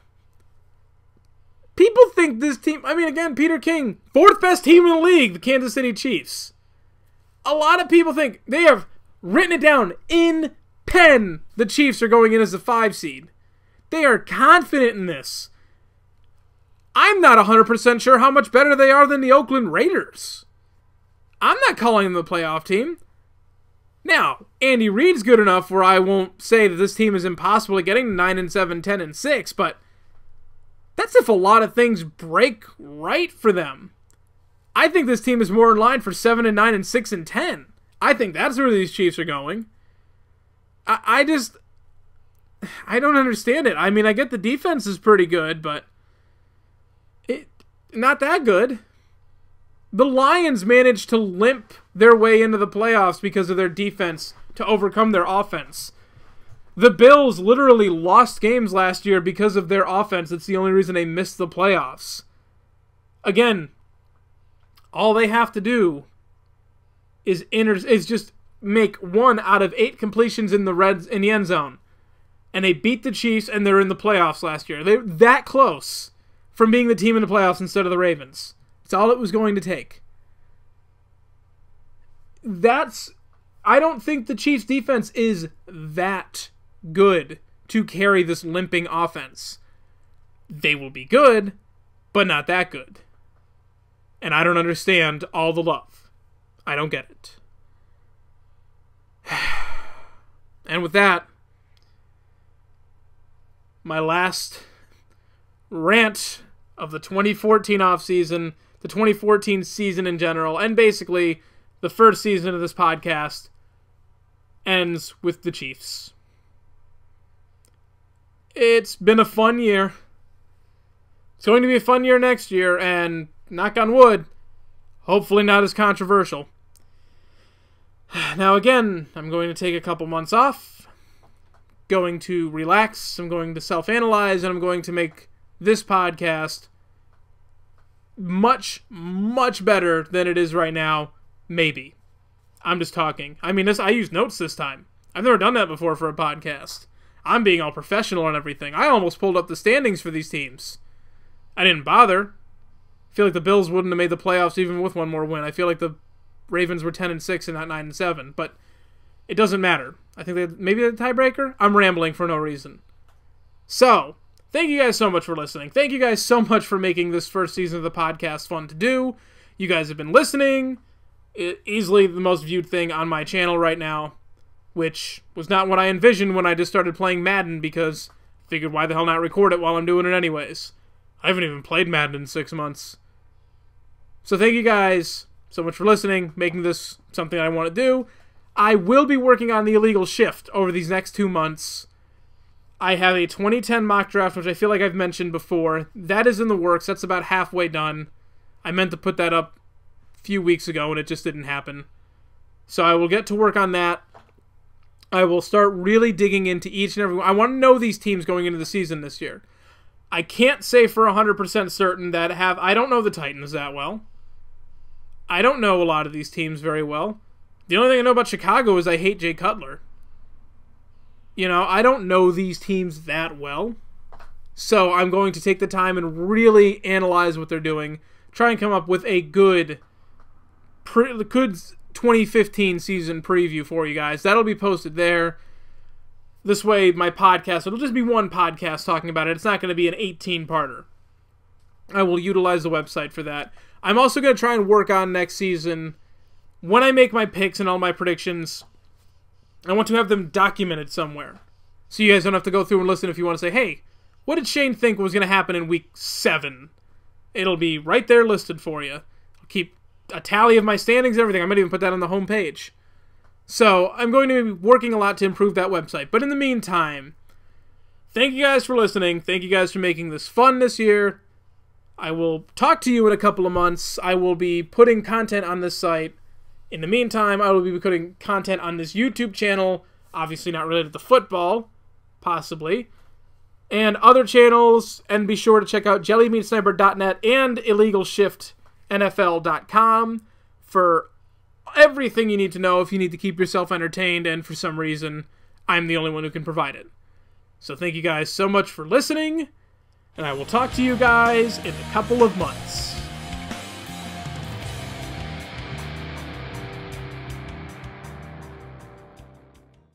People think this team... I mean, again, Peter King, 4th best team in the league, the Kansas City Chiefs. A lot of people think... They have written it down in pen. The Chiefs are going in as the 5 seed. They are confident in this. I'm not 100% sure how much better they are than the Oakland Raiders. I'm not calling them the playoff team. Now, Andy Reid's good enough where I won't say that this team is impossible at getting 9-7, 10-6, but that's if a lot of things break right for them. I think this team is more in line for 7-9 and 6-10. I think that's where these Chiefs are going. I don't understand it. I mean, I get the defense is pretty good, but not that good. The Lions managed to limp their way into the playoffs because of their defense to overcome their offense. The Bills literally lost games last year because of their offense. It's the only reason they missed the playoffs. Again, all they have to do is just make 1 out of 8 completions in the end zone. And they beat the Chiefs and they're in the playoffs last year. They're that close from being the team in the playoffs instead of the Ravens. That's all it was going to take. I don't think the Chiefs' defense is that good to carry this limping offense. They will be good, but not that good. And I don't understand all the love. I don't get it. And with that, my last rant of the 2014 offseason, the 2014 season in general, and basically the first season of this podcast ends with the Chiefs. It's been a fun year. It's going to be a fun year next year, and knock on wood, hopefully not as controversial. Now again, I'm going to take a couple months off, going to relax, I'm going to self-analyze, and I'm going to make this podcast much, much better than it is right now. Maybe. I'm just talking. I mean, I used notes this time. I've never done that before for a podcast. I'm being all professional and everything. I almost pulled up the standings for these teams. I didn't bother. I feel like the Bills wouldn't have made the playoffs even with one more win. I feel like the Ravens were 10-6 and not 9-7, but it doesn't matter. I think maybe they're the tiebreaker. I'm rambling for no reason. So, thank you guys so much for listening. Thank you guys so much for making this first season of the podcast fun to do. You guys have been listening. Easily the most viewed thing on my channel right now, which was not what I envisioned when I just started playing Madden, because I figured why the hell not record it while I'm doing it anyways. I haven't even played Madden in 6 months. So thank you guys so much for listening, making this something I want to do. I will be working on the illegal shift over these next 2 months. I have a 2010 mock draft, which I feel like I've mentioned before. That is in the works. That's about halfway done. I meant to put that up a few weeks ago, and it just didn't happen. So I will get to work on that. I will start really digging into each and every one. I want to know these teams going into the season this year. I can't say for 100% certain that I don't know the Titans that well. I don't know a lot of these teams very well. The only thing I know about Chicago is I hate Jay Cutler. You know, I don't know these teams that well. So I'm going to take the time and really analyze what they're doing. Try and come up with a good 2015 season preview for you guys. That'll be posted there. This way, my podcast, it'll just be one podcast talking about it. It's not going to be an 18-parter. I will utilize the website for that. I'm also going to try and work on next season. When I make my picks and all my predictions, I want to have them documented somewhere. So you guys don't have to go through and listen if you want to say, hey, what did Shane think was going to happen in week 7? It'll be right there listed for you. I'll keep a tally of my standings and everything. I might even put that on the home page. So I'm going to be working a lot to improve that website. But in the meantime, thank you guys for listening. Thank you guys for making this fun this year. I will talk to you in a couple of months. I will be putting content on this site. In the meantime, I will be putting content on this YouTube channel. Obviously not related to football. Possibly. And other channels. And be sure to check out jellybeansniper.net and illegalshiftnfl.com for everything you need to know if you need to keep yourself entertained and for some reason I'm the only one who can provide it. So thank you guys so much for listening, and I will talk to you guys in a couple of months.